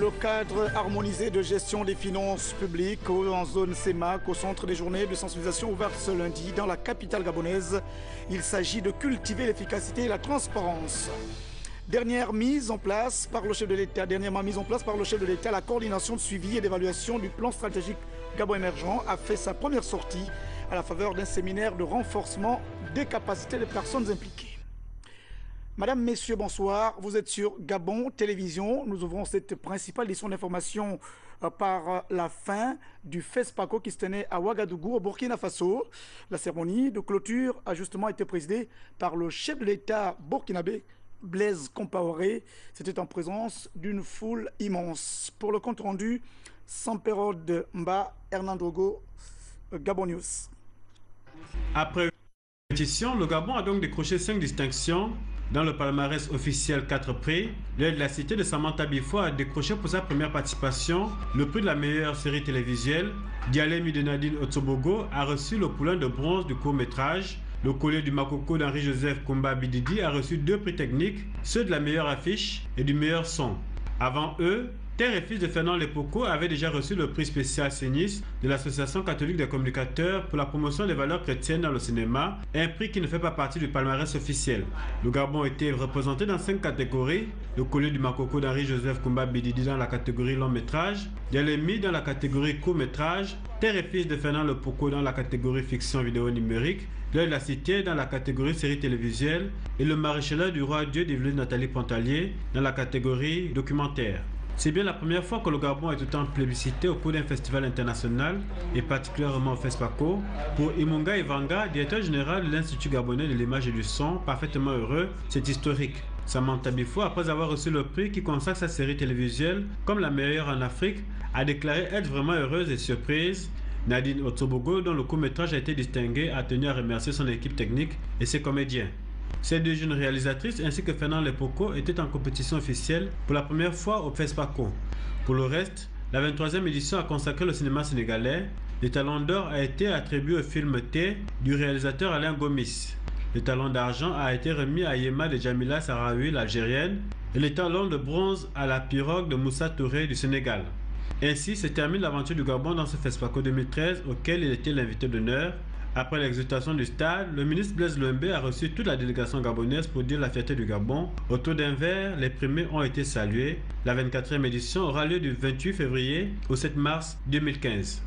Le cadre harmonisé de gestion des finances publiques en zone CEMAC au centre des journées de sensibilisation ouvertes ce lundi dans la capitale gabonaise. Il s'agit de cultiver l'efficacité et la transparence. Dernièrement mise en place par le chef de l'État, la coordination de suivi et d'évaluation du plan stratégique Gabon émergent a fait sa première sortie à la faveur d'un séminaire de renforcement des capacités des personnes impliquées. Madame, Messieurs, bonsoir. Vous êtes sur Gabon Télévision. Nous ouvrons cette principale édition d'information par la fin du FESPACO qui se tenait à Ouagadougou, au Burkina Faso. La cérémonie de clôture a justement été présidée par le chef de l'État burkinabé, Blaise Compaoré. C'était en présence d'une foule immense. Pour le compte rendu, Sampérode Mba, Hernandrogo, Gabon News. Après une compétition, le Gabon a donc décroché 5 distinctions. Dans le palmarès officiel 4 prix, l'aide de la cité de Samantha Bifo a décroché pour sa première participation le prix de la meilleure série télévisuelle. Dialemi de Nadine Otsobogo a reçu le poulain de bronze du court-métrage. Le collier du Makoko d'Henri-Joseph Kumba Bididi a reçu 2 prix techniques, ceux de la meilleure affiche et du meilleur son. Avant eux, Terre et fils de Fernand Lepoko avaient déjà reçu le prix spécial Sénis de l'Association catholique des communicateurs pour la promotion des valeurs chrétiennes dans le cinéma, un prix qui ne fait pas partie du palmarès officiel. Le Gabon était représenté dans 5 catégories, le collier du Makoko d'Henri-Joseph Kumba Bididi dans la catégorie long métrage, Dialemi dans la catégorie court métrage, Terre et fils de Fernand Lepoko dans la catégorie fiction vidéo numérique, l'œil de la cité dans la catégorie série télévisuelle et le maréchalat du roi Dieu d'Yveline Nathalie Pontalier dans la catégorie documentaire. C'est bien la première fois que le Gabon est autant plébiscité au cours d'un festival international et particulièrement au FESPACO. Pour Imunga Ivanga, directeur général de l'Institut gabonais de l'image et du son, parfaitement heureux, c'est historique. Samantha Bifo, après avoir reçu le prix qui consacre sa série télévisuelle comme la meilleure en Afrique, a déclaré être vraiment heureuse et surprise. Nadine Otsobogo, dont le court-métrage a été distingué, a tenu à remercier son équipe technique et ses comédiens. Ces 2 jeunes réalisatrices ainsi que Fernand Lepoko étaient en compétition officielle pour la première fois au FESPACO. Pour le reste, la 23e édition a consacré le cinéma sénégalais. Le talon d'or a été attribué au film T du réalisateur Alain Gomis. Le talon d'argent a été remis à Yema de Jamila Sarawi, l'Algérienne, et le talon de bronze à la pirogue de Moussa Touré du Sénégal. Ainsi se termine l'aventure du Gabon dans ce FESPACO 2013 auquel il était l'invité d'honneur. Après l'exultation du stade, le ministre Blaise Lembe a reçu toute la délégation gabonaise pour dire la fierté du Gabon. Autour d'un verre, les primés ont été salués. La 24e édition aura lieu du 28 février au 7 mars 2015.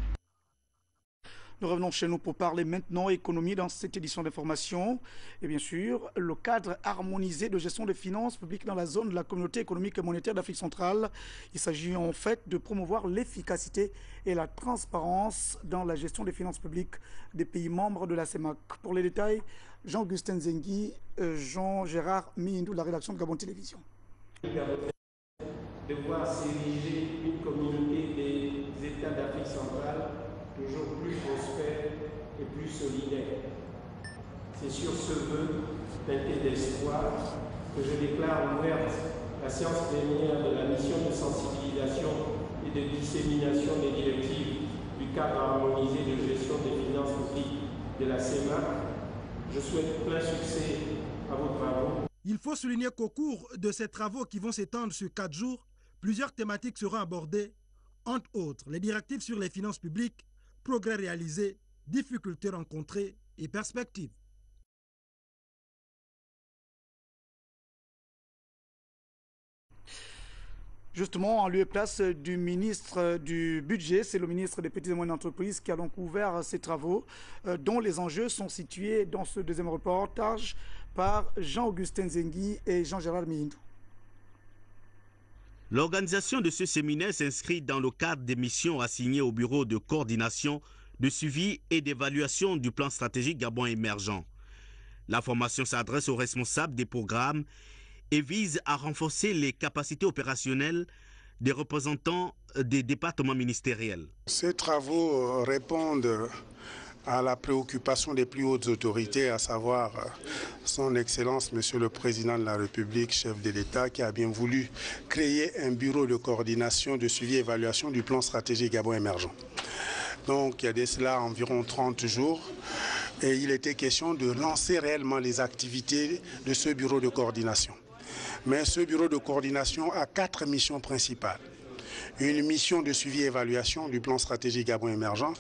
Nous revenons chez nous pour parler maintenant économie dans cette édition d'information. Et bien sûr, le cadre harmonisé de gestion des finances publiques dans la zone de la communauté économique et monétaire d'Afrique centrale. Il s'agit en fait de promouvoir l'efficacité et la transparence dans la gestion des finances publiques des pays membres de la CEMAC. Pour les détails, Jean-Augustin Zengi, Jean-Gérard Mihindou de la rédaction de Gabon Télévision. De voir s'ériger une communauté des États d'Afrique centrale toujours plus prospère et plus solidaire. C'est sur ce vœu teinté d'espoir que je déclare ouverte la séance plénière de la mission de sensibilisation et de dissémination des directives du cadre harmonisé de gestion des finances publiques de la CEMAC. Je souhaite plein succès à vos travaux. Il faut souligner qu'au cours de ces travaux qui vont s'étendre sur 4 jours, plusieurs thématiques seront abordées, entre autres les directives sur les finances publiques, progrès réalisés, difficultés rencontrées et perspectives. Justement, en lieu et place du ministre du Budget, c'est le ministre des Petites et Moyennes Entreprises qui a donc ouvert ces travaux, dont les enjeux sont situés dans ce deuxième reportage par Jean-Augustin Zengi et Jean-Gérard Mihindou. L'organisation de ce séminaire s'inscrit dans le cadre des missions assignées au Bureau de coordination, de suivi et d'évaluation du plan stratégique Gabon émergent. La formation s'adresse aux responsables des programmes et vise à renforcer les capacités opérationnelles des représentants des départements ministériels. Ces travaux répondent à la préoccupation des plus hautes autorités, à savoir son Excellence, Monsieur le Président de la République, chef de l'État, qui a bien voulu créer un bureau de coordination, de suivi et évaluation du plan stratégique Gabon émergent. Donc il y a de cela environ 30 jours et il était question de lancer réellement les activités de ce bureau de coordination. Mais ce bureau de coordination a 4 missions principales. une mission de suivi et évaluation du plan stratégique Gabon émergent,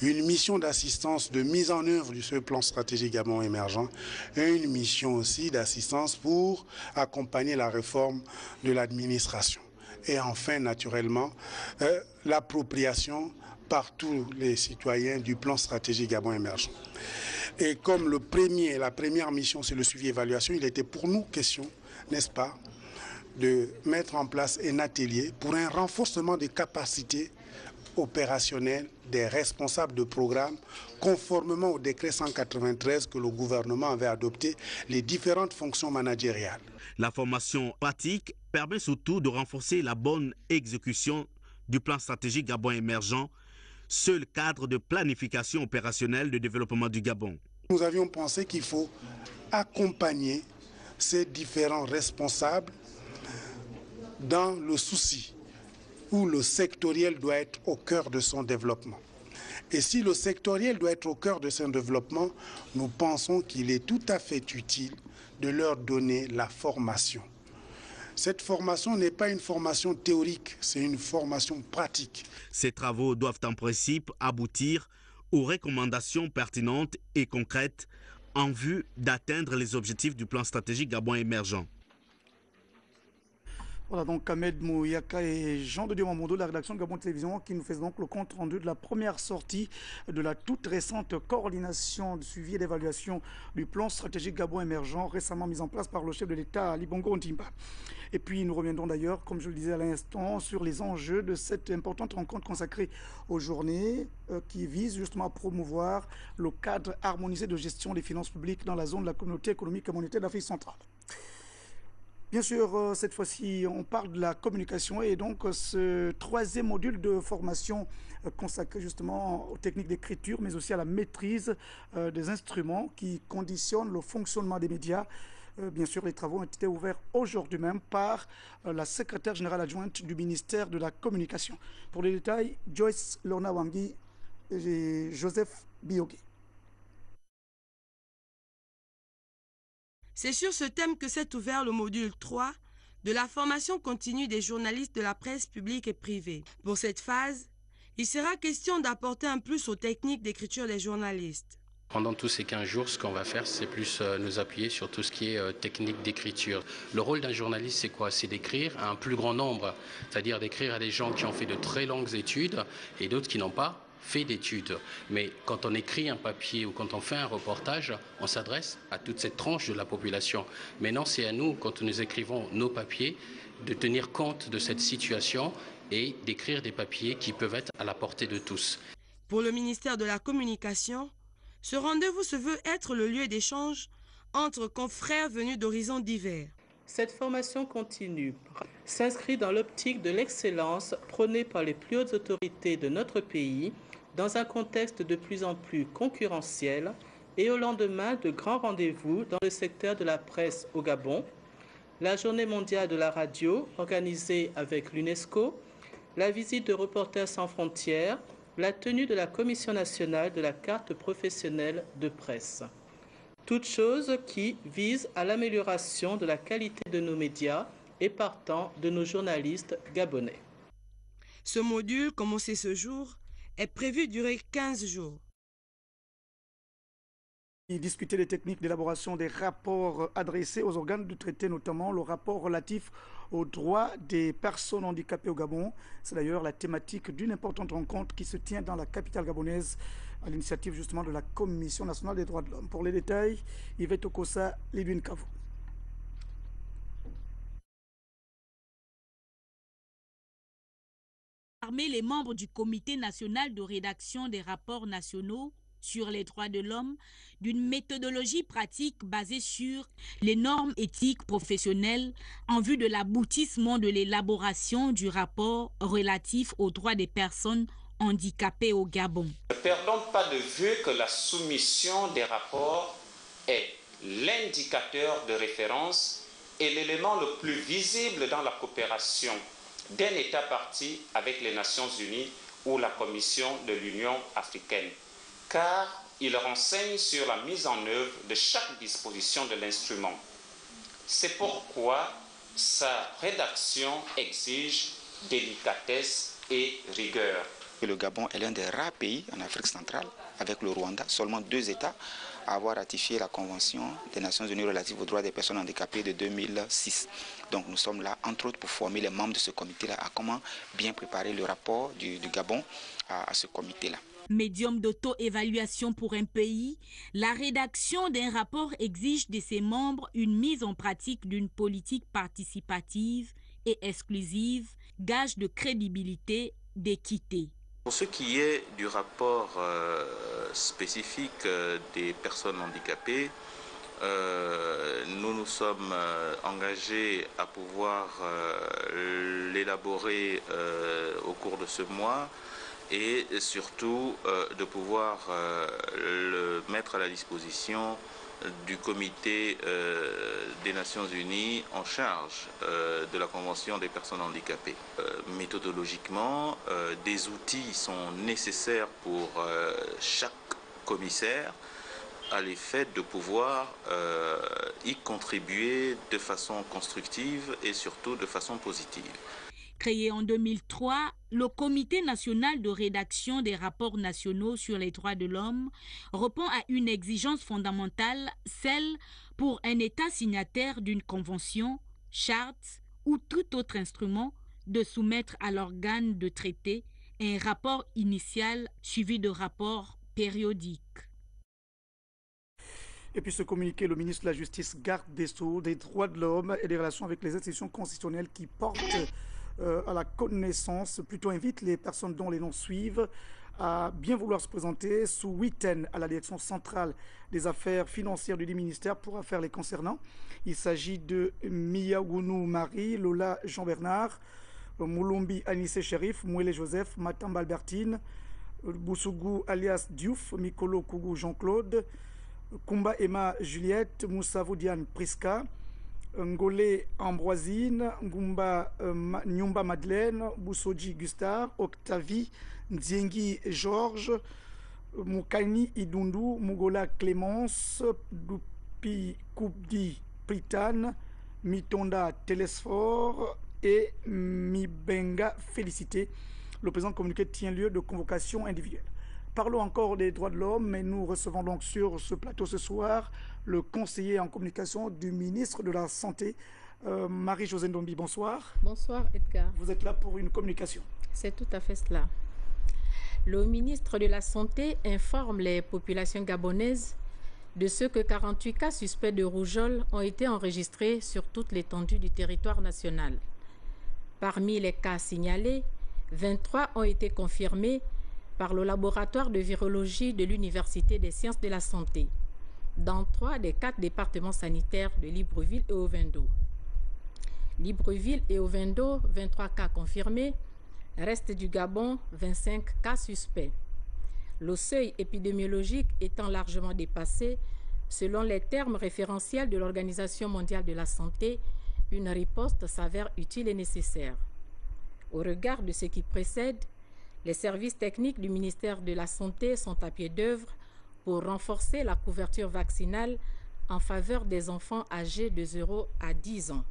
une mission d'assistance de mise en œuvre de ce plan stratégique Gabon émergent et une mission aussi d'assistance pour accompagner la réforme de l'administration. Et enfin, naturellement, l'appropriation par tous les citoyens du plan stratégique Gabon émergent. Et comme la première mission, c'est le suivi et évaluation, il était pour nous question, n'est-ce pas, de mettre en place un atelier pour un renforcement des capacités opérationnelles des responsables de programme, conformément au décret 193 que le gouvernement avait adopté, les différentes fonctions managériales. La formation pratique permet surtout de renforcer la bonne exécution du plan stratégique Gabon émergent, seul cadre de planification opérationnelle de développement du Gabon. Nous avions pensé qu'il faut accompagner ces différents responsables dans le souci où le sectoriel doit être au cœur de son développement. Et si le sectoriel doit être au cœur de son développement, nous pensons qu'il est tout à fait utile de leur donner la formation. Cette formation n'est pas une formation théorique, c'est une formation pratique. Ces travaux doivent en principe aboutir aux recommandations pertinentes et concrètes en vue d'atteindre les objectifs du plan stratégique Gabon émergent. Voilà donc Ahmed Mouyaka et Jean de Dieu Mamondo de la rédaction de Gabon Télévision qui nous fait donc le compte rendu de la première sortie de la toute récente coordination de suivi et d'évaluation du plan stratégique Gabon émergent récemment mis en place par le chef de l'État Ali Bongo Ondimba. Et puis nous reviendrons d'ailleurs, comme je le disais à l'instant, sur les enjeux de cette importante rencontre consacrée aux journées qui vise justement à promouvoir le cadre harmonisé de gestion des finances publiques dans la zone de la communauté économique et monétaire d'Afrique centrale. Bien sûr, cette fois-ci, on parle de la communication et donc ce troisième module de formation consacré justement aux techniques d'écriture, mais aussi à la maîtrise des instruments qui conditionnent le fonctionnement des médias. Bien sûr, les travaux ont été ouverts aujourd'hui même par la secrétaire générale adjointe du ministère de la Communication. Pour les détails, Joyce Lorna Wangi et Joseph Biogi. C'est sur ce thème que s'est ouvert le module 3 de la formation continue des journalistes de la presse publique et privée. Pour cette phase, il sera question d'apporter un plus aux techniques d'écriture des journalistes. Pendant tous ces 15 jours, ce qu'on va faire, c'est plus nous appuyer sur tout ce qui est technique d'écriture. Le rôle d'un journaliste, c'est quoi? C'est d'écrire à un plus grand nombre, c'est-à-dire d'écrire à des gens qui ont fait de très longues études et d'autres qui n'ont pas fait d'études. Mais quand on écrit un papier ou quand on fait un reportage, on s'adresse à toute cette tranche de la population. Maintenant, c'est à nous, quand nous écrivons nos papiers, de tenir compte de cette situation et d'écrire des papiers qui peuvent être à la portée de tous. Pour le ministère de la Communication, ce rendez-vous se veut être le lieu d'échange entre confrères venus d'horizons divers. Cette formation continue s'inscrit dans l'optique de l'excellence prônée par les plus hautes autorités de notre pays dans un contexte de plus en plus concurrentiel et au lendemain de grands rendez-vous dans le secteur de la presse au Gabon, la Journée mondiale de la radio organisée avec l'UNESCO, la visite de Reporters sans frontières, la tenue de la Commission nationale de la carte professionnelle de presse. Toutes choses qui visent à l'amélioration de la qualité de nos médias et partant de nos journalistes gabonais. Ce module, commencé ce jour, est prévu durer 15 jours. Discuter des techniques d'élaboration des rapports adressés aux organes de traité, notamment le rapport relatif aux droits des personnes handicapées au Gabon. C'est d'ailleurs la thématique d'une importante rencontre qui se tient dans la capitale gabonaise à l'initiative justement de la Commission nationale des droits de l'homme. Pour les détails, Yvette Okosa, Lidwin Kavo. Parmi les membres du Comité national de rédaction des rapports nationaux sur les droits de l'homme, d'une méthodologie pratique basée sur les normes éthiques professionnelles en vue de l'aboutissement de l'élaboration du rapport relatif aux droits des personnes handicapées au Gabon. Ne perdons pas de vue que la soumission des rapports est l'indicateur de référence et l'élément le plus visible dans la coopération d'un État parti avec les Nations Unies ou la Commission de l'Union africaine, car il renseigne sur la mise en œuvre de chaque disposition de l'instrument. C'est pourquoi sa rédaction exige délicatesse et rigueur. Le Gabon est l'un des rares pays en Afrique centrale, avec le Rwanda, seulement 2 États à avoir ratifié la Convention des Nations Unies relative aux droits des personnes handicapées de 2006. Donc nous sommes là, entre autres, pour former les membres de ce comité-là à comment bien préparer le rapport du Gabon à ce comité-là. Médium d'auto-évaluation pour un pays, la rédaction d'un rapport exige de ses membres une mise en pratique d'une politique participative et exclusive, gage de crédibilité, d'équité. Pour ce qui est du rapport spécifique des personnes handicapées, nous nous sommes engagés à pouvoir l'élaborer au cours de ce mois et surtout de pouvoir le mettre à la disposition du comité des Nations Unies en charge de la Convention des personnes handicapées. Méthodologiquement, des outils sont nécessaires pour chaque commissaire à l'effet de pouvoir y contribuer de façon constructive et surtout de façon positive. Créé en 2003, le Comité national de rédaction des rapports nationaux sur les droits de l'homme répond à une exigence fondamentale, celle pour un État signataire d'une convention, charte ou tout autre instrument de soumettre à l'organe de traité un rapport initial suivi de rapports périodiques. Et puis ce communiqué, le ministre de la Justice, garde des Sceaux, des droits de l'homme et des relations avec les institutions constitutionnelles qui portent à la connaissance, plutôt invite les personnes dont les noms suivent à bien vouloir se présenter sous 8 à la direction centrale des affaires financières du ministère pour affaires les concernant. Il s'agit de Miyaounou Marie, Lola Jean-Bernard, Moulombi Anissé Chérif, Mouélé Joseph, Matamba Albertine, Boussougou alias Diouf, Mikolo Kougou Jean-Claude, Kumba Emma Juliette, Moussavou Diane Priska, Ngolé Ambroisine, Nyumba Madeleine, Boussoji Gustave, Octavie Ndiengi Georges, Moukani Idundu, Mugola Clémence, Dupi Koubdi Pritane, Mitonda Télésphore et Mibenga Félicité. Le présent communiqué tient lieu de convocation individuelle. Parlons encore des droits de l'homme, mais nous recevons donc sur ce plateau ce soir le conseiller en communication du ministre de la Santé, Marie-Josée Ndombi. Bonsoir. Bonsoir Edgar. Vous êtes là pour une communication. C'est tout à fait cela. Le ministre de la Santé informe les populations gabonaises de ce que 48 cas suspects de rougeole ont été enregistrés sur toute l'étendue du territoire national. Parmi les cas signalés, 23 ont été confirmés par le laboratoire de virologie de l'Université des sciences de la santé, dans 3 des 4 départements sanitaires de Libreville et Ovendo. Libreville et Ovendo, 23 cas confirmés, reste du Gabon, 25 cas suspects. Le seuil épidémiologique étant largement dépassé, selon les termes référentiels de l'Organisation mondiale de la santé, une riposte s'avère utile et nécessaire. Au regard de ce qui précède, les services techniques du ministère de la Santé sont à pied d'œuvre pour renforcer la couverture vaccinale en faveur des enfants âgés de 0 à 10 ans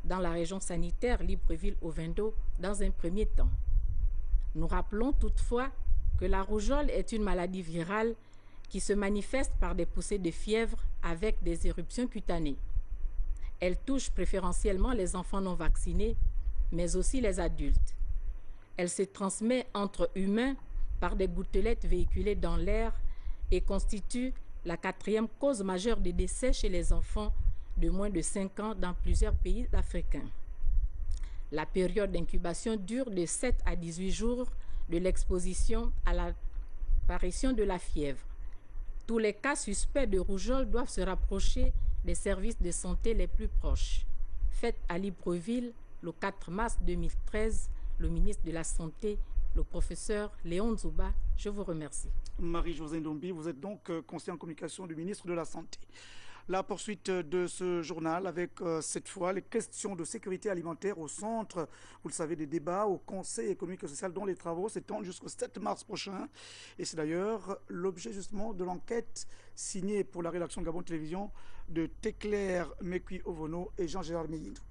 dans la région sanitaire Libreville-Ovendo dans un premier temps. Nous rappelons toutefois que la rougeole est une maladie virale qui se manifeste par des poussées de fièvre avec des éruptions cutanées. Elle touche préférentiellement les enfants non vaccinés, mais aussi les adultes. Elle se transmet entre humains par des gouttelettes véhiculées dans l'air et constitue la 4e cause majeure de décès chez les enfants de moins de 5 ans dans plusieurs pays africains. La période d'incubation dure de 7 à 18 jours de l'exposition à l'apparition de la fièvre. Tous les cas suspects de rougeole doivent se rapprocher des services de santé les plus proches. Faite à Libreville le 4 mars 2013, le ministre de la Santé, le professeur Léon Nzouba, je vous remercie. Marie-Josée Ndombi, vous êtes donc conseiller en communication du ministre de la Santé. La poursuite de ce journal avec cette fois les questions de sécurité alimentaire au centre, vous le savez, des débats au Conseil économique et social dont les travaux s'étendent jusqu'au 7 mars prochain. Et c'est d'ailleurs l'objet justement de l'enquête signée pour la rédaction Gabon Télévision de Téclair Mekui Ovono et Jean-Gérard Meyindou.